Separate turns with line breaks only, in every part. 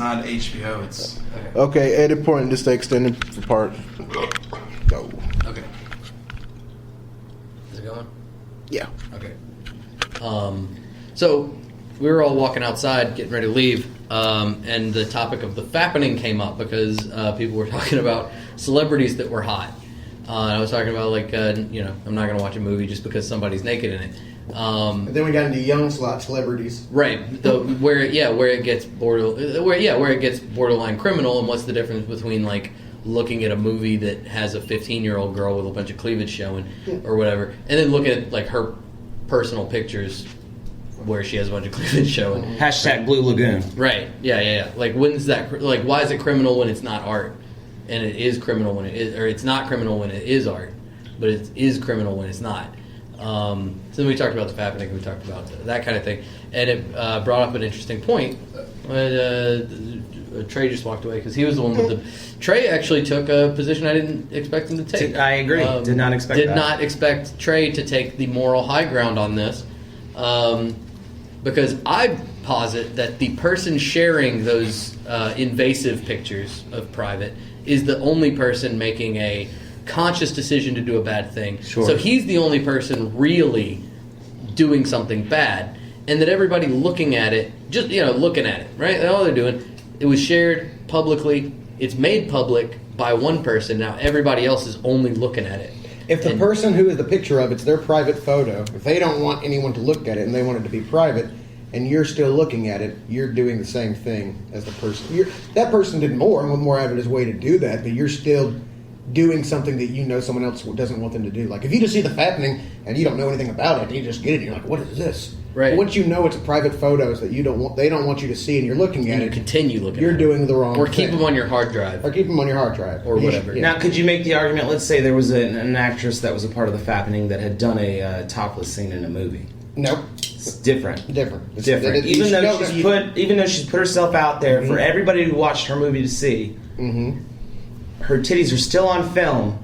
not HBO. It's
Okay, edit point and just stay extended for part. Go.
Okay. Is it going?
Yeah.
Okay. So we were all walking outside, getting ready to leave, and the topic of the fappening came up because people were talking about celebrities that were hot. And I was talking about I'm not going to watch a movie just because somebody's naked in it.
And then we got into young celebrities.
Right. Where it gets borderline criminal, and what's the difference between like looking at a movie that has a 15-year-old girl with a bunch of cleavage showing or whatever, and then looking at like her personal pictures where she has a bunch of cleavage showing.
Hashtag Blue Lagoon.
Right. Yeah. Like when's that? Like why is it criminal when it's not art, and it is criminal when it is, or it's not criminal when it is art, but it is criminal when it's not. So we talked about the fappening, we talked about that kind of thing, and it brought up an interesting point. Trey just walked away because he was the one with the. Trey actually took a position I didn't expect him to take.
I agree. Did not expect
Did not expect Trey to take the moral high ground on this, because I posit that the person sharing those invasive pictures of private is the only person making a conscious decision to do a bad thing.
Sure.
So he's the only person really doing something bad, and that everybody looking at it, just looking at it, right? All they're doing, it was shared publicly. It's made public by one person. Now everybody else is only looking at it.
If the person who is the picture of it's their private photo, if they don't want anyone to look at it and they want it to be private, and you're still looking at it, you're doing the same thing as the person. That person did more and went more out of his way to do that, but you're still doing something that someone else doesn't want them to do. Like if you just see the fappening and you don't know anything about it, and you just get it, and you're like, "What is this?"
Right.
But once you know it's private photos that they don't want you to see, and you're looking at
And
it,
you continue looking.
you're
at
doing the wrong
or
thing.
keep them on your hard drive.
Or keep them on your hard drive.
Or whatever.
Yeah.
Now, could you make the argument, let's say there was an actress that was a part of the fappening that had done a topless scene in a movie?
Nope.
It's different.
Different.
It's different. Even though she's put herself out there for everybody who watched her movie to see, her titties are still on film.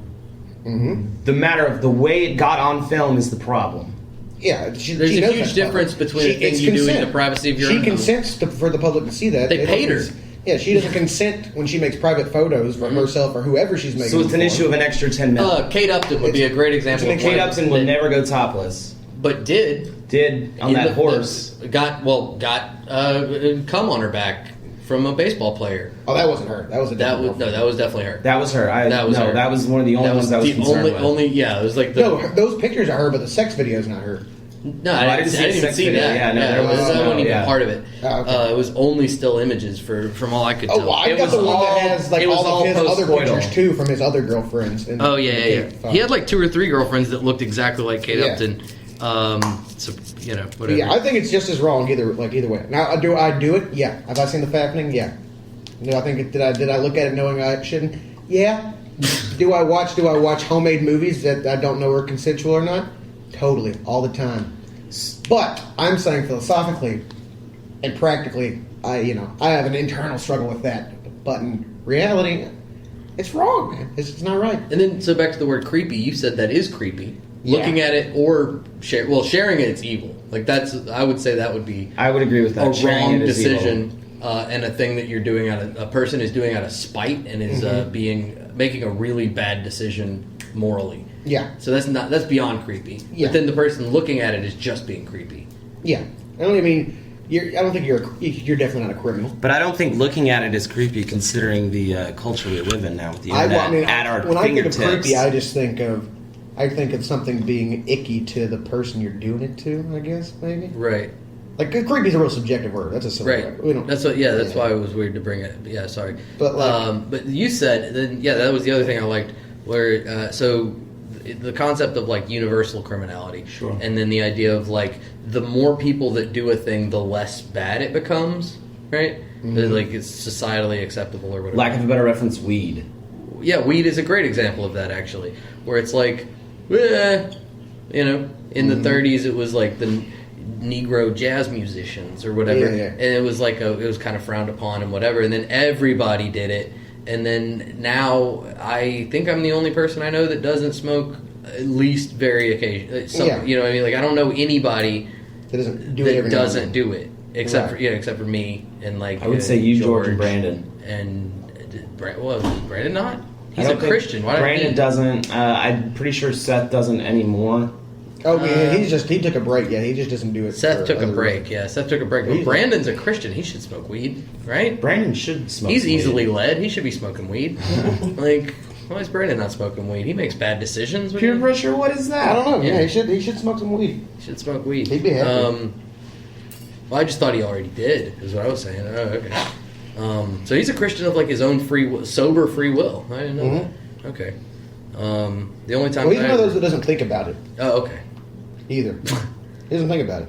The matter of the way it got on film is the problem.
Yeah,
There's a huge difference between a thing you do in the privacy of your own home.
She consents for the public to see that.
They paid her.
Yeah, she doesn't consent when she makes private photos for herself or whoever she's making.
So it's an issue of an extra 10 minutes.
Kate Upton would be a great example. Of
Kate Upton would never go topless.
But did
on that horse.
Got cum on her back from a baseball player.
Oh, that wasn't her. That was
that was definitely her.
That was her. That was one of the only ones I was concerned with.
It was like
those pictures are her, but the sex video is not her.
No, I didn't even see that.
Yeah,
that wasn't even part of it.
Oh, okay.
It was only still images from all I could tell.
Oh, well, I got the one that has like all of his other pictures too from his other girlfriends.
Oh yeah. He had like 2 or 3 girlfriends that looked exactly like Kate Upton. So whatever.
Yeah, I think it's just as wrong either way. Now, do I do it? Yeah. Have I seen the fappening? Yeah. No, I think did I look at it knowing I shouldn't? Yeah. Do I watch homemade movies that I don't know are consensual or not? Totally, all the time. But I'm saying philosophically and practically, I have an internal struggle with that. But in reality, it's wrong, man. It's not right.
And then, so back to the word creepy. You said that is creepy. Looking at it or sharing it, it's evil. Like I would say that would be.
I would agree with that.
A wrong decision and a thing that you're doing a person is doing out of spite and is making a really bad decision morally.
Yeah.
So that's beyond creepy.
Yeah.
But then the person looking at it is just being creepy.
Yeah. I don't think you're definitely not a criminal.
But I don't think looking at it is creepy considering the culture we live in now with the internet at our
when
fingertips.
I think of creepy, I just think of something being icky to the person you're doing it to, I guess, maybe.
Right.
Like, creepy is a real subjective word. That's a silly word.
That's why it was weird to bring it. Yeah, sorry.
But
but you said that was the other thing I liked. Where the concept of like universal criminality,
sure,
and then the idea of like the more people that do a thing, the less bad it becomes, right? Like it's societally acceptable or whatever.
Lack of a better reference, weed.
Yeah, weed is a great example of that actually, where it's like, in the 30s it was like the Negro jazz musicians or whatever, and it was like it was kind of frowned upon and whatever, and then everybody did it, and then now I think I'm the only person I know that doesn't smoke at least very occasionally. You know what I mean? Like I don't know anybody
that doesn't do it.
except for me and like
I would say you, George, and Brandon.
And well, is Brandon not? He's
I
a
don't think
Christian. Why
Brandon
did
doesn't. I'm pretty sure Seth doesn't anymore.
Oh, yeah, he took a break. Yeah, he just doesn't do it.
Seth took a
other
break.
reasons.
Yeah, Seth took a break. But Brandon's a Christian. He should smoke weed, right?
Brandon should smoke.
He's
weed.
easily led. He should be smoking weed. Like, why is Brandon not smoking weed? He makes bad decisions.
Peer pressure. What is that?
I don't know.
Yeah.
Yeah, he should smoke some weed.
He should smoke weed.
He'd be happy.
Well, I just thought he already did. Is what I was saying. Oh, okay. So he's a Christian of like his own sober free will. I didn't know that. Okay. The only time
Well, he's one of those that doesn't think about it
Oh, okay.
either. He doesn't think about it.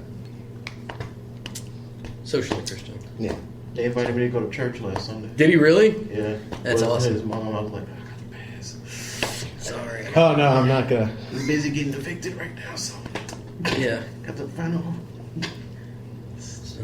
Socially Christian.
Yeah.
They invited me to go to church last Sunday.
Did he really?
Yeah.
That's
Well,
awesome.
His mom, I was like, I got to pass.
Sorry.
Oh no, I'm not gonna.
I'm busy getting evicted right now, so
Yeah.
got the final.
So,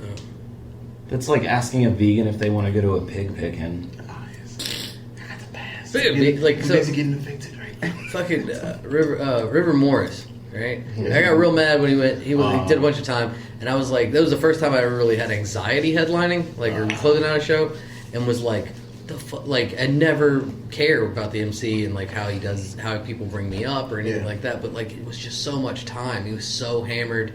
That's like asking a vegan if they want to go to a pig picking.
Yes. I got to pass.
But it'd be, like,
I'm
so-
busy getting evicted right now.
fucking River Morris, right? I got real mad when he went. He did a bunch of time, and I was like, that was the first time I ever really had anxiety headlining, like or closing out a show, and was like, like I never care about the MC and like how people bring me up or anything like that, but like it was just so much time. He was so hammered.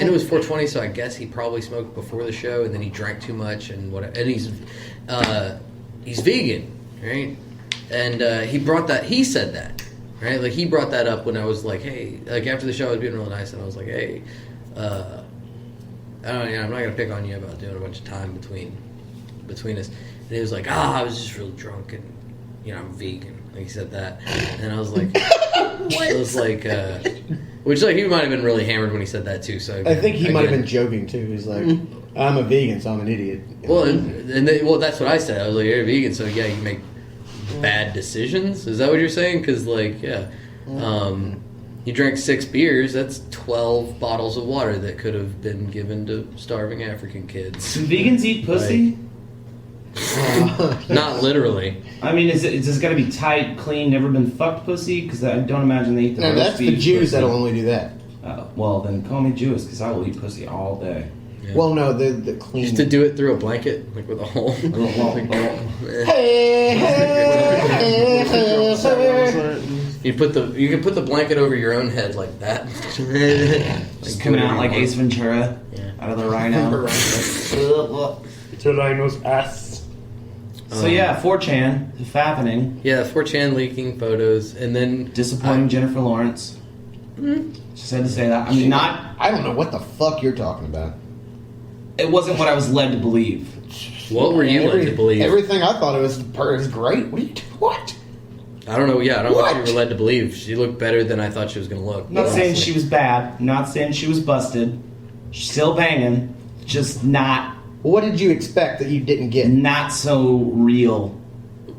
And it was 420, so I guess he probably smoked before the show, and then he drank too much, and what? And he's vegan, right? And he brought that. He said that, right? Like he brought that up when I was like, hey, like after the show, I was being real nice, and I was like, hey, I'm not gonna pick on you about doing a bunch of time between us. And he was like, I was just real drunk, and I'm vegan. Like he said that, and I was like, I was like. Which, like, he might have been really hammered when he said that, too. So
I think he might have been joking too. He's like, I'm a vegan, so I'm an idiot.
Well, well, that's what I said. I was like, you're a vegan, so yeah, you make bad decisions. Is that what you're saying? Because, like, yeah, you drank 6 beers. That's 12 bottles of water that could have been given to starving African kids.
Do vegans eat pussy?
Not literally.
I mean, is this got to be tight, clean, never been fucked pussy? Because I don't imagine they eat the
No,
roast
that's the
beef
Jews
pussy.
that'll only do that.
Well, then call me Jewish because I will eat pussy all day.
Yeah.
Well, no, the clean.
Just to do it through a blanket, like with a hole. You can put the blanket over your own head like that.
Just coming out like Ace Ventura out of the rhino.
To rhino's ass.
So yeah, 4chan, the fappening,
Yeah, 4chan leaking photos, and then
disappointing Jennifer Lawrence. Just had to say that. I mean,
I don't know what the fuck you're talking about.
it wasn't what I was led to believe.
What were you led to believe?
Everything I thought it was great. What?
I don't know. Yeah, I don't know what you
What?
were led to believe. She looked better than I thought she was going to look.
Not saying
honestly.
she was bad. Not saying she was busted. She's still banging. Just not
What did you expect that you didn't get?
so real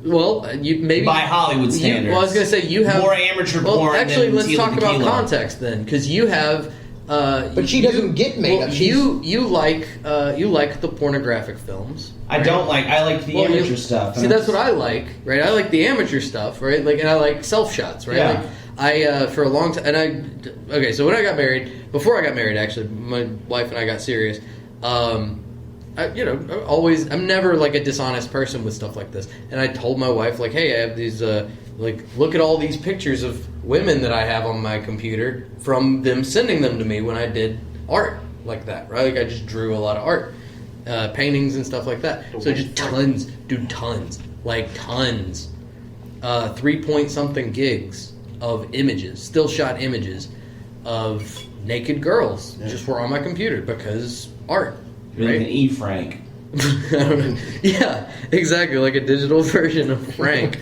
Well, you maybe
by Hollywood standards.
Well, I was going to say you have
more amateur
Well,
porn.
actually,
than
let's
Tila
talk about
Tequila.
context then, because you have.
But she doesn't get made up.
You like the pornographic films.
I
right?
don't like. I like the
Well,
amateur stuff.
See, that's what I like, right? I like the amateur stuff, right? Like, and I like self shots, right?
Yeah.
Like, I for a long time, okay. So when I got married, before I got married, actually, my wife and I got serious. I'm never like a dishonest person with stuff like this. And I told my wife, like, hey, I have these, look at all these pictures of women that I have on my computer from them sending them to me when I did art like that, right? Like I just drew a lot of art, paintings and stuff like that. So just tons, 3-point-something gigs of images, still shot images of naked girls just were on my computer because art.
You're like an
Right?
E. Frank.
Yeah, exactly, like a digital version of Frank.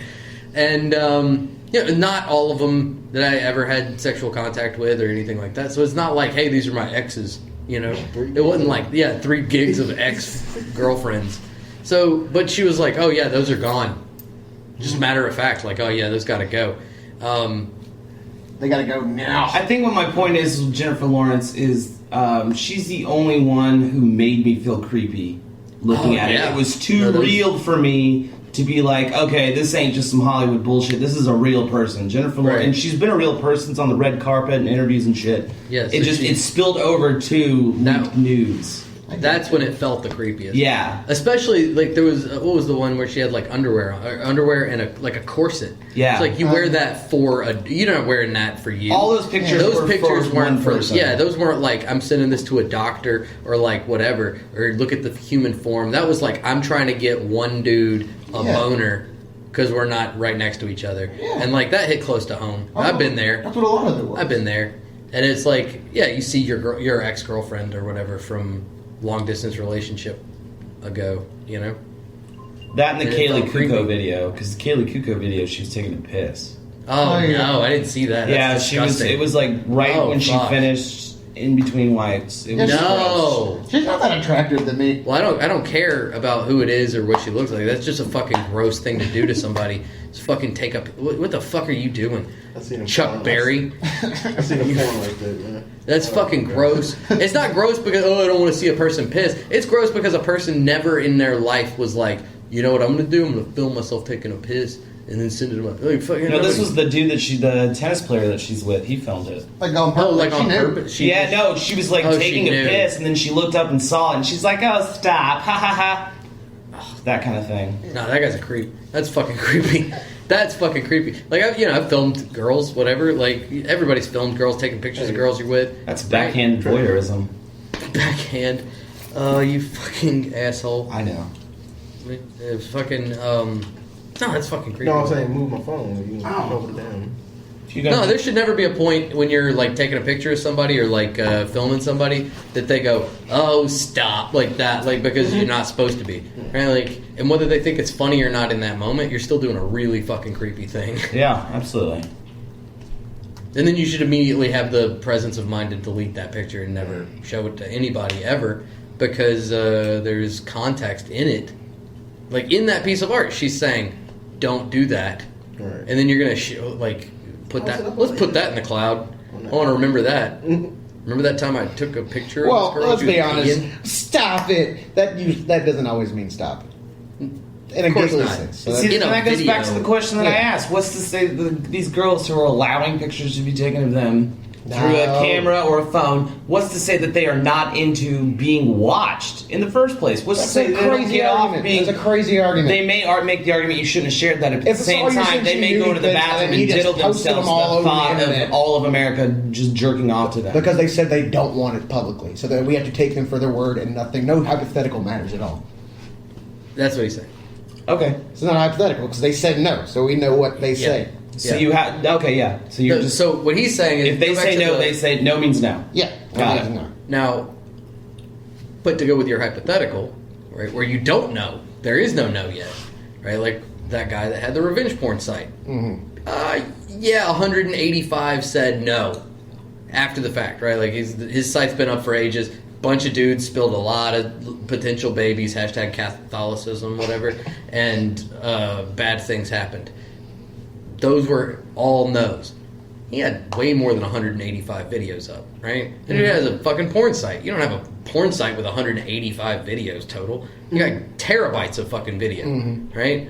And not all of them that I ever had sexual contact with or anything like that. So it's not like, hey, these are my exes. It wasn't like 3 gigs of ex girlfriends. So, but she was like, oh yeah, those are gone. Just matter of fact, like, oh yeah, those got to go.
They gotta go now.
I think what my point is with Jennifer Lawrence is she's the only one who made me feel creepy looking at it. It was too real for me to be like, okay, this ain't just some Hollywood bullshit. This is a real person. Jennifer Lawrence, and she's been a real person on the red carpet and interviews and shit.
Yeah, so
it spilled over to
Now-
news.
That's when it felt the creepiest.
Yeah.
Especially like there was what was the one where she had like underwear and a corset.
Yeah.
It's like you wear that for you're not wearing that for you.
All those pictures
weren't for
person.
yeah, those weren't like I'm sending this to a doctor or like whatever or look at the human form. That was like I'm trying to get one dude a boner because we're not right next to each other.
Yeah.
And like that hit close to home. I've been there.
That's what a lot of it was.
I've been there. And it's like, yeah, you see your ex-girlfriend or whatever from long distance relationship ago, you know?
That and the
And it
Kaylee
felt creepy.
Kuko video, because the Kaylee Kuko video, she was taking a piss.
Oh,
yeah.
no, I didn't see that. That's
Yeah, she was.
disgusting.
It was like right
Oh,
when she
fuck.
finished in between wipes. It was gross.
No.
She's not that attractive to me.
Well, I don't care about who it is or what she looks like. That's just a fucking gross thing to do to somebody. Just fucking take up. What the fuck are you doing?
I've seen him
Chuck
porn.
Berry?
I've seen a porn like that. Yeah.
That's fucking gross. It's not gross because, I don't want to see a person piss. It's gross because a person never in their life was like, you know what I'm going to do? I'm going to film myself taking a piss and then send it to my... Like, fucking
No, this was the dude the tennis player that she's with. He filmed it.
Like on purpose.
Oh, like
she
on
knew.
purpose?
She was like
Oh, she
taking a
knew.
piss, and then she looked up and saw it, and she's like, "Oh, stop! Ha ha ha!" Oh, that kind of thing.
No, that guy's a creep. That's fucking creepy. That's fucking creepy. Like, I've filmed girls, whatever. Like, everybody's filmed girls taking pictures of girls you're with.
That's backhand voyeurism.
Backhand. You fucking asshole.
I know.
No, that's fucking creepy.
No, I'm saying move my phone. You can hold it down.
No, there should never be a point when you're like taking a picture of somebody or like filming somebody that they go, "Oh, stop," like that, like because you're not supposed to be, right? Like, and whether they think it's funny or not in that moment, you're still doing a really fucking creepy thing.
Yeah, absolutely.
And then you should immediately have the presence of mind to delete that picture and never show it to anybody ever, because there's context in it. Like in that piece of art, she's saying, "Don't do that,"
Right.
and then you're gonna put that. Let's put that in the cloud. I want to remember that. Remember that time I took a picture of
Well,
this girl?
let's
She was
be honest.
peeing?
Stop it. That doesn't always mean stop. In a
Of course
giggly
not.
sense. So
See,
In a
that goes back to
video.
the question that I
Yeah.
asked. What's to say these girls who are allowing pictures to be taken of them through a
No.
camera or a phone, what's to say that they are not into being watched in the first place? What's
That's
to say
a
they don't
crazy
get off
argument.
being...
That's a crazy argument.
They may make the argument you shouldn't have shared that. At the
If it's
same
all your
time, they
shitty
may go to the
nude pics
bathroom
and
and
you just
diddle
posted them
themselves
all
the
over the
thought
internet.
of all of America just jerking off to them.
because they said they don't want it publicly. So that we have to take them for their word and nothing. No hypothetical matters at all.
That's what he's saying.
Okay.
It's not hypothetical because they said no. So we know what they say.
So
Yeah.
you have... Okay, yeah. So you're just...
So what he's saying is,
If they
go back
say
to
no,
the-
they say no means no.
Yeah.
Got it.
No.
Now, but to go with your hypothetical, right, where you don't know, there is no yet, right? Like that guy that had the revenge porn site. Yeah, 185 said no after the fact, right? Like his site's been up for ages. Bunch of dudes spilled a lot of potential babies, hashtag Catholicism, whatever, and bad things happened. Those were all no's. He had way more than 185 videos up, right? And he has a fucking porn site. You don't have a porn site with 185 videos total. You got terabytes of fucking video, right?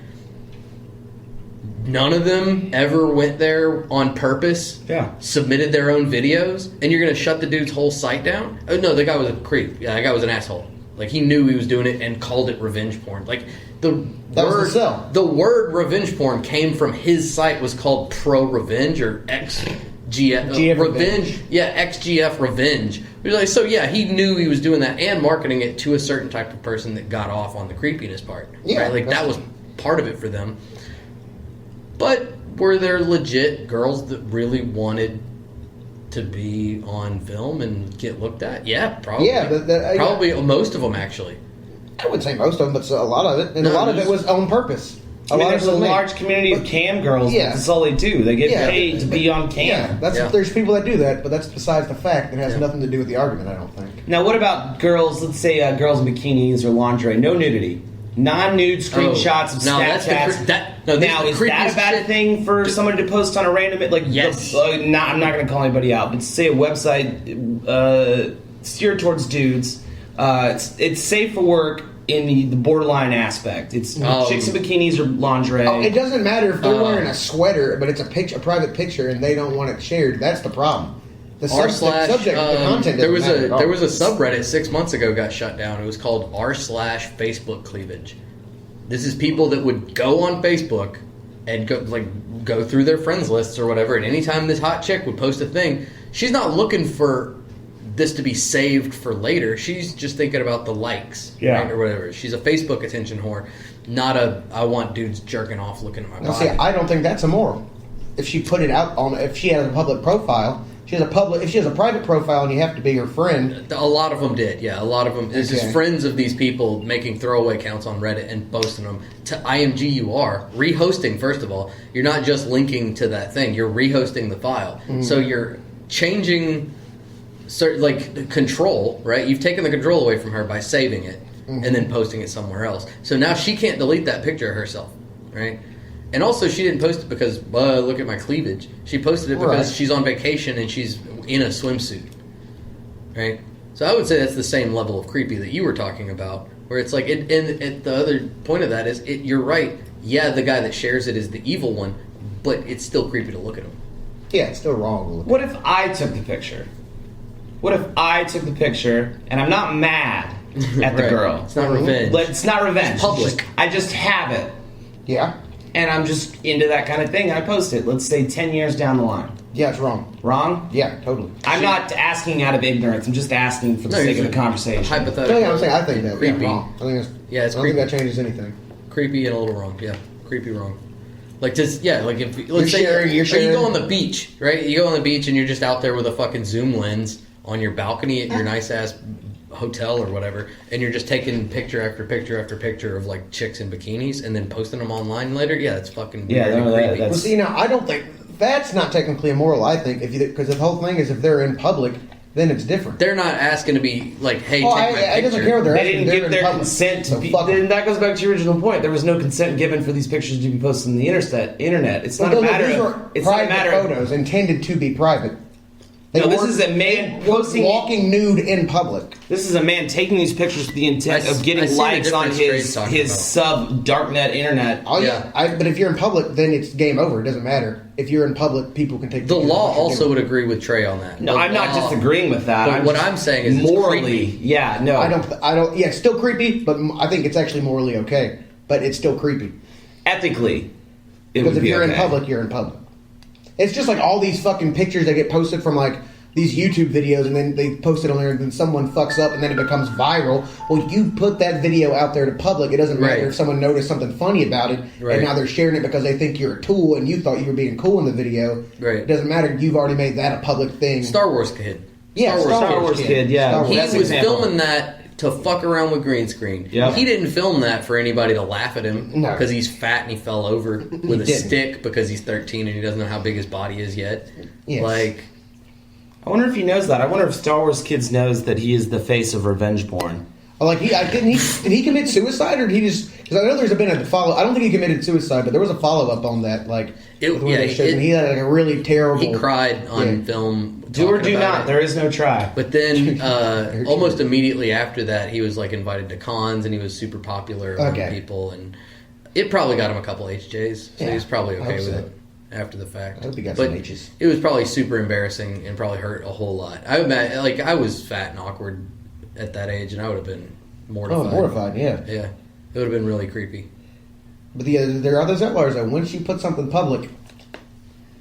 None of them ever went there on purpose.
Yeah.
Submitted their own videos, and you're gonna shut the dude's whole site down? Oh no, the guy was a creep. Yeah, that guy was an asshole. Like he knew he was doing it and called it revenge porn. Like
That was the sell.
the word revenge porn came from his site was called Pro Revenge or XGF
GF
Revenge. Yeah, XGF Revenge. Which is like, so yeah, he knew he was doing that and marketing it to a certain type of person that got off on the creepiness part.
Yeah,
right? Like that was part of it for them. But were there legit girls that really wanted to be on film and get looked at? Yeah, probably.
Yeah,
probably most of them actually.
I wouldn't say most of them, but a lot of it. And
No,
a lot of it
there's-
was on purpose.
I mean,
lot
there's
of
a
it was
large community of
But-
cam girls.
Yeah.
That's all they do. They get
Yeah,
paid to be on cam.
Yeah,
Yeah.
there's people that do that, but that's besides the fact. It has
Yeah.
nothing to do with the argument, I don't think.
Now, what about girls? Let's say girls in bikinis or lingerie. No nudity. Non-nude screenshots of
No, that's the
Snapchats.
that's
Now,
the
is that
creepiest
a bad
shit.
thing for someone to post on a random... Like,
Yes.
I'm not going to call anybody out, but say a website steered towards dudes. It's safe for work in the borderline aspect. It's chicks in bikinis or lingerie.
Oh, it doesn't matter if they're
Oh.
wearing a sweater, but it's a private picture, and they don't want it shared. That's the problem. The
r slash
subject, the content.
there was
doesn't matter at all.
there was a subreddit 6 months ago got shut down. It was called r slash Facebook cleavage. This is people that would go on Facebook and go through their friends lists or whatever, and anytime this hot chick would post a thing, she's not looking for this to be saved for later. She's just thinking about the likes, right, or whatever. She's a Facebook attention whore, not a I want dudes jerking off looking at my
Now,
body.
see, I don't think that's immoral. If she put it out on, if she has a public profile, if she has a private profile and you have to be her friend.
A lot of them did, yeah. A lot of them. It's
Okay.
just friends of these people making throwaway accounts on Reddit and posting them to IMGUR. Rehosting, first of all. You're not just linking to that thing. You're rehosting the file. So you're changing control, right? You've taken the control away from her by saving it and then posting it somewhere else. So now she can't delete that picture of herself, right? And also, she didn't post it because, look at my cleavage. She posted it because she's on vacation and she's in a swimsuit, right? So I would say that's the same level of creepy that you were talking about, where it's like, and the other point of that is, you're right. Yeah, the guy that shares it is the evil one, but it's still creepy to look at him.
Yeah, it's still wrong.
What if I took the picture? What if I took the picture and I'm not mad at the
Right.
girl?
It's not revenge.
But it's not revenge.
It's public.
I just have it.
Yeah,
And I'm just into that kind of thing. I post it. Let's say 10 years down the line.
yeah, it's wrong.
Wrong?
Yeah, totally.
I'm not asking out of ignorance. I'm just asking for the sake of the conversation.
Hypothetical.
Yeah, I'm saying I think that
creepy.
wrong. I think it's
Yeah, it's
I don't think
creepy.
that changes anything.
Creepy and a little wrong. Yeah, creepy wrong. Like just like if let's say
sharing- you're
or you go
sharing-
on the beach, right? You go on the beach and you're just out there with a fucking zoom lens on your balcony at your nice ass hotel or whatever, and you're just taking picture after picture after picture of like chicks in bikinis and then posting them online later. Yeah, it's fucking
Yeah,
weird and
no,
creepy.
that's-
Well, see, now I don't think that's not technically immoral. I think because the whole thing is if they're in public, then it's different.
They're not asking to be like, hey,
Oh,
take my
I doesn't
picture.
care what they're
They
asking.
didn't
They're
give
in
their
public.
consent to
So
be.
fuck 'em.
Then that goes back to your original point. There was no consent given for these pictures to be posted on the internet. It's not
But
a
those-
matter
these
of.
were
It's not a
private
matter of.
photos intended to be private. They
No, this
weren't-
is a man
they weren't
posting-
walking nude in public.
This is a man taking these pictures with the intent
I
of
see
getting
the
likes on
difference Trey's
his
talking
his
about.
sub darknet internet.
Oh,
Yeah.
but if you're in public, then it's game over. It doesn't matter. If you're in public, people can take
The
pictures
law
of what you're
also
doing.
would agree with Trey on that.
No,
The
I'm not
law-
disagreeing with that.
But what I'm saying is it's
morally,
creepy.
yeah, no.
I don't. Yeah, it's still creepy, but I think it's actually morally okay. But it's still creepy
Ethically, it
because
would
if
be
you're in
okay.
public, you're in public. It's just like all these fucking pictures that get posted from like these YouTube videos, and then they post it on there, and then someone fucks up, and then it becomes viral. Well, you put that video out there to public. It doesn't matter
Right.
if someone noticed something funny about it,
Right.
and now they're sharing it because they think you're a tool, and you thought you were being cool in the video.
Right.
It doesn't matter. You've already made that a public thing.
Star Wars kid.
Yeah,
Star Wars kid, yeah.
Star Wars.
He
That's
was
example.
filming that to fuck around with green screen.
Yep.
He didn't film that for anybody to laugh at him
No.
because he's fat and he fell over with a
didn't.
stick because he's 13 and he doesn't know how big his body is yet.
Yes.
Like,
I wonder if he knows that. I wonder if Star Wars Kids knows that he is the face of revenge porn.
Like did he commit suicide or did he just? Because I know there's been a follow. I don't think he committed suicide, but there was a follow up on that. Like with one of those shows, and he had like a really terrible.
he cried on
Yeah.
film.
Do or
talking
do
about
not.
it.
There is no try.
But then, almost immediately after that, he was like invited to cons, and he was super popular among
Okay.
people, and it probably got him a couple HJs, so
Yeah,
he was probably
I
okay
hope
with
so.
it after the fact.
I hope he got
but
some H's.
it was probably super embarrassing and probably hurt a whole lot. I I was fat and awkward at that age, and I would have been mortified.
Oh, mortified. Yeah,
Yeah, it would have been really creepy.
but there are those outliers that once you put something public,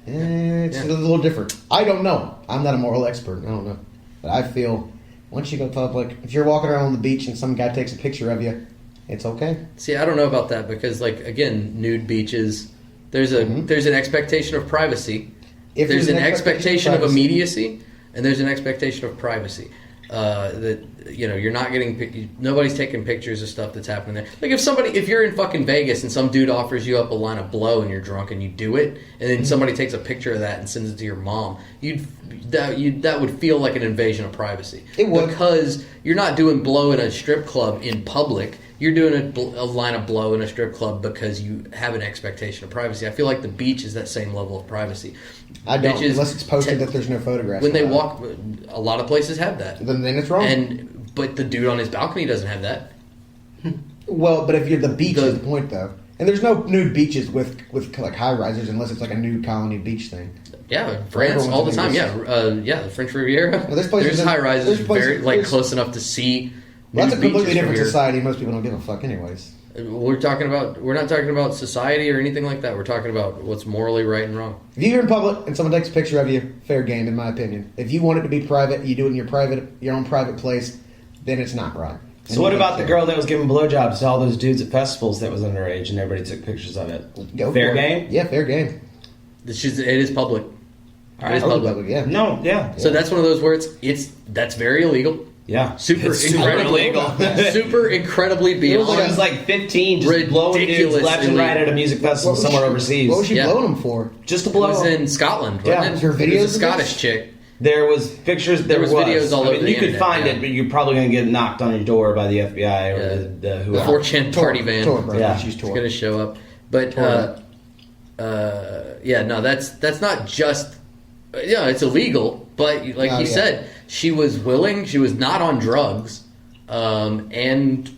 it's
Yeah.
a little different. I don't know. I'm not a moral expert. I don't know, but I feel once you go public, if you're walking around on the beach and some guy takes a picture of you, it's okay.
See, I don't know about that because, like, again, nude beaches. There's
Mm-hmm.
there's an expectation of privacy.
If
There's an expectation of
privacy.
immediacy, and there's an expectation of privacy. That you're not getting. Nobody's taking pictures of stuff that's happening there. Like if you're in fucking Vegas and some dude offers you up a line of blow and you're drunk and you do it, and then somebody takes a picture of that and sends it to your mom, that would feel like an invasion of privacy.
It would.
Because you're not doing blow in a strip club in public. You're doing a line of blow in a strip club because you have an expectation of privacy. I feel like the beach is that same level of privacy.
I don't
Bitches
unless it's posted
te-
that there's no photographs.
when they
allowed.
walk, a lot of places have that.
then it's wrong.
But the dude on his balcony doesn't have that.
Well, but if you're the beach
The-
is the point though. And there's no nude beaches with like high rises unless it's like a nude colony beach thing.
Yeah, France all the time. Yeah, the French Riviera.
Well, there's
high rises,
there's places-
very like
there's-
close enough to see.
Well, that's a
nude
completely
beaches
different
from here.
society. Most people don't give a fuck, anyways.
We're not talking about society or anything like that. We're talking about what's morally right and wrong.
If you're in public and someone takes a picture of you, fair game, in my opinion. If you want it to be private, you do it in your own private place, then it's not right. And
So what
you
about
don't
the
care.
girl that was giving blowjobs to all those dudes at festivals that was underage and everybody took pictures of it?
Go
Fair
for it.
game?
Yeah, fair game.
It is public. It is
Totally
public.
yeah.
No, yeah.
So that's one of those where that's very illegal.
Yeah.
Super
It's super
incredibly
illegal.
super incredibly
It
beyond.
was like 15 just blowing dudes
Ridiculous
left and right at a music festival
What was
somewhere
she-
overseas.
What was she
Yeah.
blowing them for?
Just to
It
blow
was
'em.
in Scotland,
Yeah.
wasn't
Was
it?
there
It
videos
was a
of
Scottish
this?
chick.
There was pictures. There
was
was
videos all
I
over
mean,
the
you could
internet,
find
yeah.
it, but you're probably going to get knocked on your door by the FBI or
Yeah.
the
The
whoever.
4chan party van.
Tor, bro.
Yeah.
She's
It's
Tor.
going to show up. But yeah, no, that's not just. Yeah, it's illegal. But like
Oh,
you
yeah.
said, she was willing. She was not on drugs, and.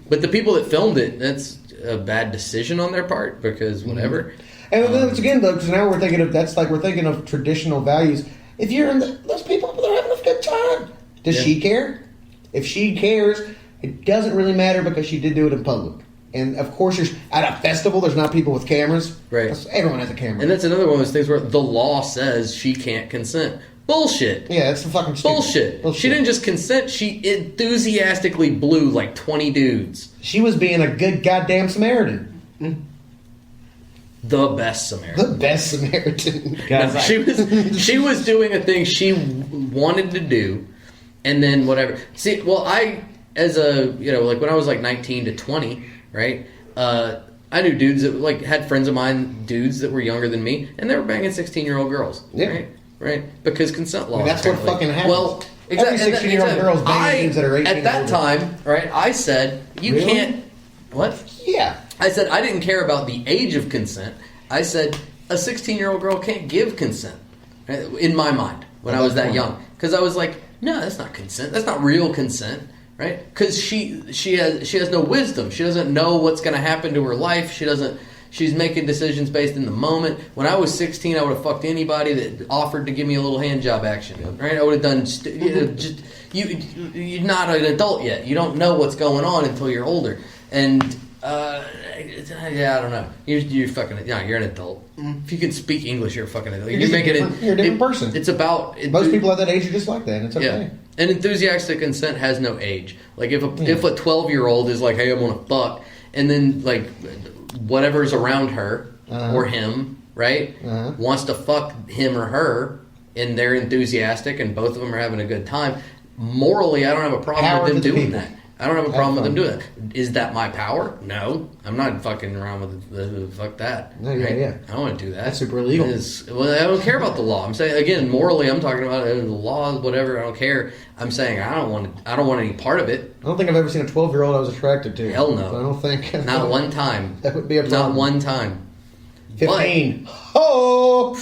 But the people that filmed it, that's a bad decision on their part because whatever.
And then once again, though, because now we're thinking of traditional values. If you're in those people, they're having a good time. Does
Yeah.
she care? If she cares, it doesn't really matter because she did do it in public. And of course, there's at a festival. There's not people with cameras.
Right.
Everyone has a camera.
And that's another one of those things where the law says she can't consent. Bullshit.
yeah, that's the fucking stupid.
Bullshit. She didn't just consent, she enthusiastically blew like 20 dudes.
She was being a good goddamn Samaritan.
The best Samaritan.
The best Samaritan.
Guys,
No, she was doing a thing she wanted to do, and then whatever. See, well, I as a like when I was like 19 to 20, right? I knew dudes that like had friends of mine, dudes that were younger than me, and they were banging 16-year-old girls.
Yeah.
Right. Because consent law.
That's what
apparently.
fucking happens.
Well,
Every
exactly.
16-year-old girl's banging dudes that are 18
At that
and older.
time, right? I said you
Really?
can't. What?
Yeah.
I said I didn't care about the age of consent. I said a 16-year-old girl can't give consent. Right? In my mind, when I was that young, because I was like, no, that's not consent. That's not real consent, right? Because she has no wisdom. She doesn't know what's going to happen to her life. She's making decisions based in the moment. When I was 16, I would have fucked anybody that offered to give me a little hand job action. Right? I would have done. You're not an adult yet. You don't know what's going on until you're older. And yeah, I don't know. You're fucking. Yeah, you're an adult. If you can speak English, you're a fucking adult.
You're just you're a different person.
It's about
Most people at that age are just like that. And it's okay.
yeah. And enthusiastic consent has no age. Like if a 12-year-old is like, "Hey, I'm gonna fuck," and then like whatever's around her or him, right, wants to fuck him or her, and they're enthusiastic, and both of them are having a good time. Morally, I don't have a problem
Power
with them
to the
doing
people.
that. I don't have a problem with them
fun.
doing that. Is that my power? No, I'm not fucking around with the fuck that.
No, yeah.
I don't want to do that.
That's super illegal.
Well, I don't care about the law. I'm saying again, morally, I'm talking about the law, whatever. I don't care. I'm saying I don't want any part of it.
I don't think I've ever seen a 12-year-old I was attracted to.
Hell no.
I don't think.
Not one time.
That would be a problem.
Not one time.
15. Oh!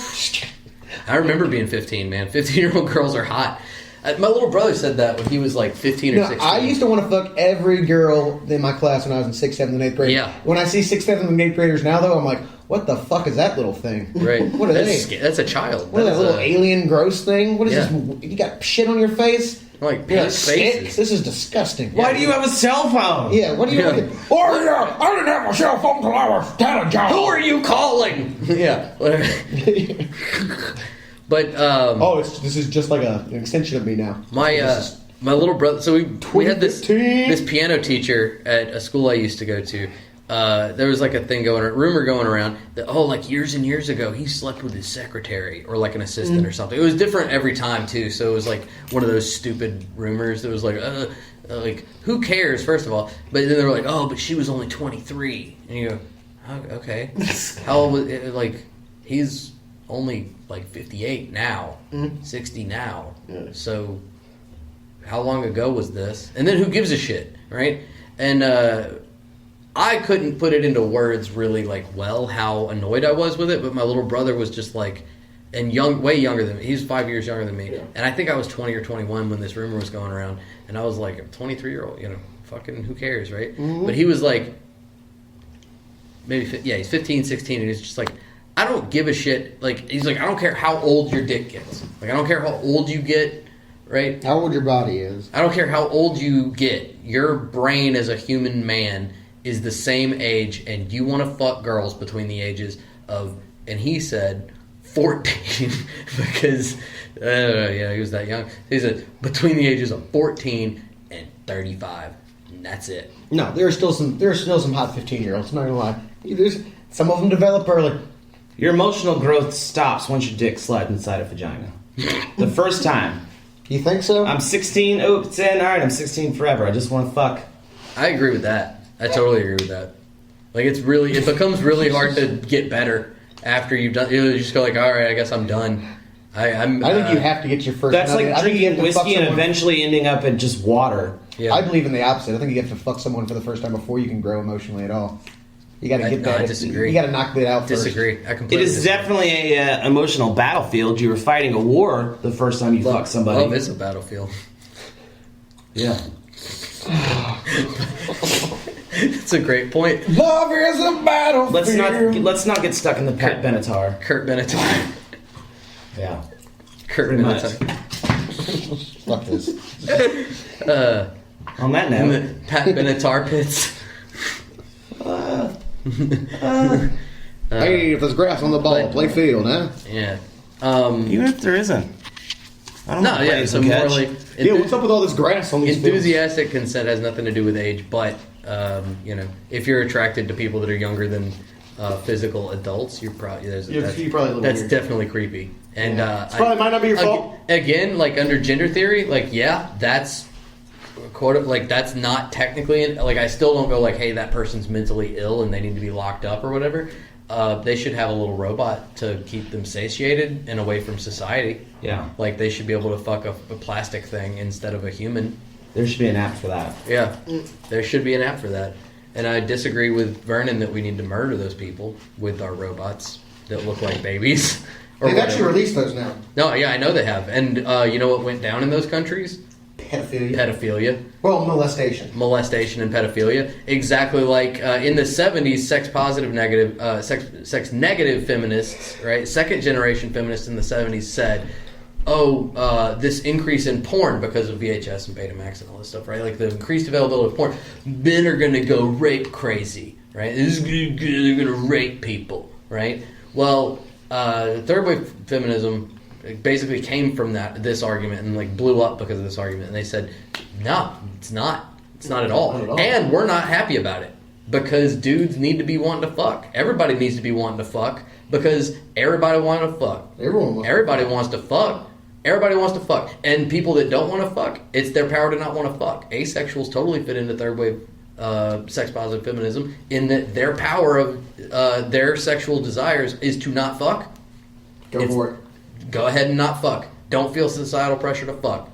I remember being 15, man. 15-year-old girls are hot. My little brother said that when he was like 15 or
No,
16.
I used to want to fuck every girl in my class when I was in 6th, 7th, and 8th grade.
Yeah.
When I see 6th, 7th, and 8th graders now, though, I'm like, what the fuck is that little thing?
Right.
What are
that's
they?
That's a child.
What is that
That's
little
a-
alien gross thing? What is
Yeah.
this? You got shit on your face?
Like
You got
pink
stick?
faces.
This is disgusting.
Why do you have a cell phone?
Yeah, what do you
Yeah.
Oh, yeah, I didn't have my cell phone till I was 10 John.
Who are you calling? Yeah. Whatever. But
Oh, this is just like an extension of me now.
my little brother. So we had this
2015.
this piano teacher at a school I used to go to. There was like a thing rumor going around that like years and years ago he slept with his secretary or like an assistant or something. It was different every time too. So it was like one of those stupid rumors that was like who cares first of all. But then they were like, oh, but she was only 23, and you go, oh, okay, how old was it? Like he's only like 58 now, 60 now. So how long ago was this? And then who gives a shit, right? And I couldn't put it into words really how annoyed I was with it, but my little brother was just like, and way younger than me. He's 5 years younger than me. Yeah. And I think I was 20 or 21 when this rumor was going around. And I was like, a 23-year-old, fucking who cares, right? Mm-hmm. But he was like, he's 15, 16, and he's just like, I don't give a shit. Like, he's like, I don't care how old your dick gets. Like, I don't care how old you get, right?
How old your body is.
I don't care how old you get. Your brain as a human man is the same age, and you want to fuck girls between the ages of, and he said 14, because, he was that young. He said between the ages of 14 and 35, and that's it.
No, there are still some hot 15-year-olds. I'm not gonna lie. Some of them develop early.
Your emotional growth stops once your dick slides inside a vagina. The first time.
You think so?
I'm 16. Oh, it's in. All right, I'm 16 forever. I just want to fuck.
I agree with that. I totally agree with that. Like, it becomes really hard to get better after you've done. You just go like, all right, I guess I'm done.
I think you have to get your first.
That's like
I think you have
drinking
to fuck
whiskey and
someone.
eventually ending up in just water.
Yeah.
I believe in the opposite. I think you have to fuck someone for the first time before you can grow emotionally at all. You got to get that.
I disagree.
You got to knock that out first.
Disagree. I
It
completely
is
disagree.
definitely a emotional battlefield. You were fighting a war the first time you fuck somebody.
Love is a battlefield.
Yeah.
It's a great point.
Love is a battlefield.
Let's not get stuck in the Pat Benatar.
Kurt Benatar.
Yeah.
Kurt
Pretty much.
Benatar.
Fuck this.
On that
In
note,
the Pat Benatar pits.
Hey, if there's grass on the ball, play field, huh?
Yeah.
even if there isn't, I don't know.
No, yeah. So more like
Yeah, what's up with all this grass on these fields?
enthusiastic consent has nothing to do with age, but if you're attracted to people that are younger than physical adults, you're probably
You're probably a little
that's
weird.
definitely creepy. And
It probably might not be your fault.
Again, like under gender theory, like that's that's not technically like I still don't go like, hey, that person's mentally ill and they need to be locked up or whatever. They should have a little robot to keep them satiated and away from society.
Yeah.
Like they should be able to fuck a plastic thing instead of a human.
There should be an app for that.
Yeah, there should be an app for that. And I disagree with Vernon that we need to murder those people with our robots that look like babies. Or
They've actually
whatever.
released those now.
No, yeah, I know they have. And you know what went down in those countries?
Pedophilia.
Pedophilia.
Well, molestation.
Molestation and pedophilia. Exactly like in the 70s, sex negative feminists, right? Second generation feminists in the 70s said, this increase in porn because of VHS and Betamax and all this stuff, right? Like the increased availability of porn, men are going to go rape crazy, right? They're going to rape people, right? Well, third wave feminism basically came from this argument and like blew up because of this argument. And they said, no, it's not. It's not at all.
Not at all.
And we're not happy about it because dudes need to be wanting to fuck. Everybody needs to be wanting to fuck because everybody wants to fuck. Everybody wants to fuck. Everybody wants to fuck. And people that don't want to fuck, it's their power to not want to fuck. Asexuals totally fit into third wave sex positive feminism in that their power of their sexual desires is to not fuck.
Go for it.
Go ahead and not fuck. Don't feel societal pressure to fuck.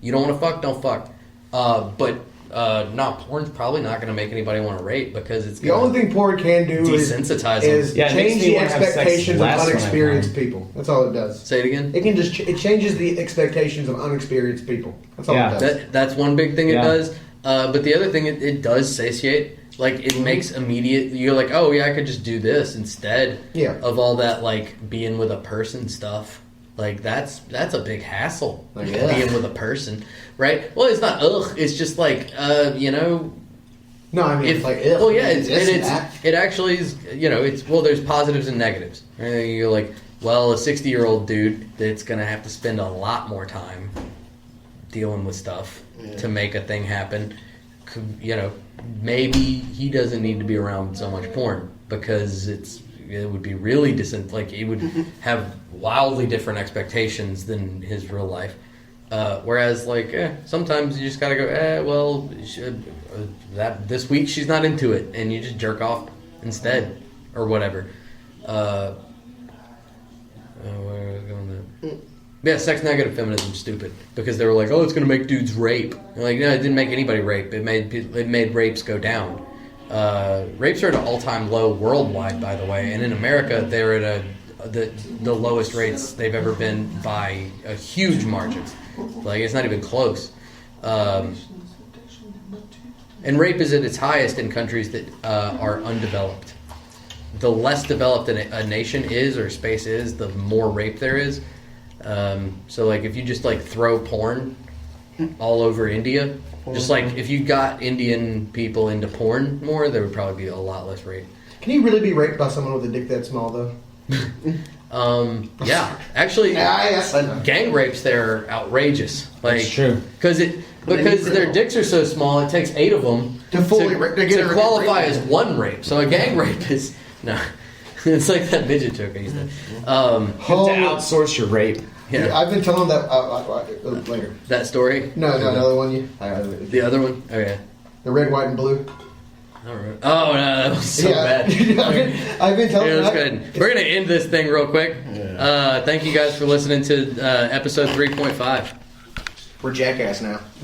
You don't want to fuck, don't fuck. Porn's probably not going to make anybody want to rape because it's
The only thing porn can do
desensitize
is
them.
Yeah, it makes
change
me
the
wanna have sex
expectations of
less when I
unexperienced
come.
people. That's all it does.
Say it again.
It can just it changes the expectations of unexperienced people. That's all
Yeah.
it does.
That's one big thing it
Yeah.
does. But the other thing it does satiate. Like it makes immediate. You're like, oh yeah, I could just do this instead of all that like being with a person stuff. Like that's a big hassle.
Like, ugh.
Being with a person, right? Well, it's not it's just like
No, I mean, it's like, ugh,
well, yeah,
that.
it actually is. There's positives and negatives. Right? You're like, well, a 60-year-old dude that's gonna have to spend a lot more time dealing with stuff to make a thing happen. Maybe he doesn't need to be around so much porn because it would be really like he would have wildly different expectations than his real life. Whereas, like, sometimes you just gotta go, this week she's not into it, and you just jerk off instead, or whatever. Where was I going there? Yeah, sex negative feminism is stupid because they were like, it's gonna make dudes rape. And like, no, it didn't make anybody rape. It made rapes go down. Rapes are at an all-time low worldwide, by the way, and in America they're at the lowest rates they've ever been by a huge margin. Like it's not even close. And rape is at its highest in countries that are undeveloped. the less developed a nation is or space is, the more rape there is. So like if you just like throw porn all over India, just like if you got Indian people into porn more, there would probably be a lot less rape.
Can you really be raped by someone with a dick that small though?
Yeah, actually,
yes, I know.
gang rapes there are outrageous. Like,
It's true.
because their dicks are so small, it takes 8 of them
To fully rape- to get
to
a
qualify
rape.
as one rape. So a gang rape is no. It's like that midget joke I used to.
You have to outsource your rape.
Yeah,
I've been telling that later.
that story.
No, another one.
The other one. Oh yeah.
The red, white, and blue.
I don't remember. Oh no, that was so bad.
I've been telling.
Yeah, that's good. We're gonna end this thing real quick. Thank you guys for listening to episode 3.5.
We're jackass now.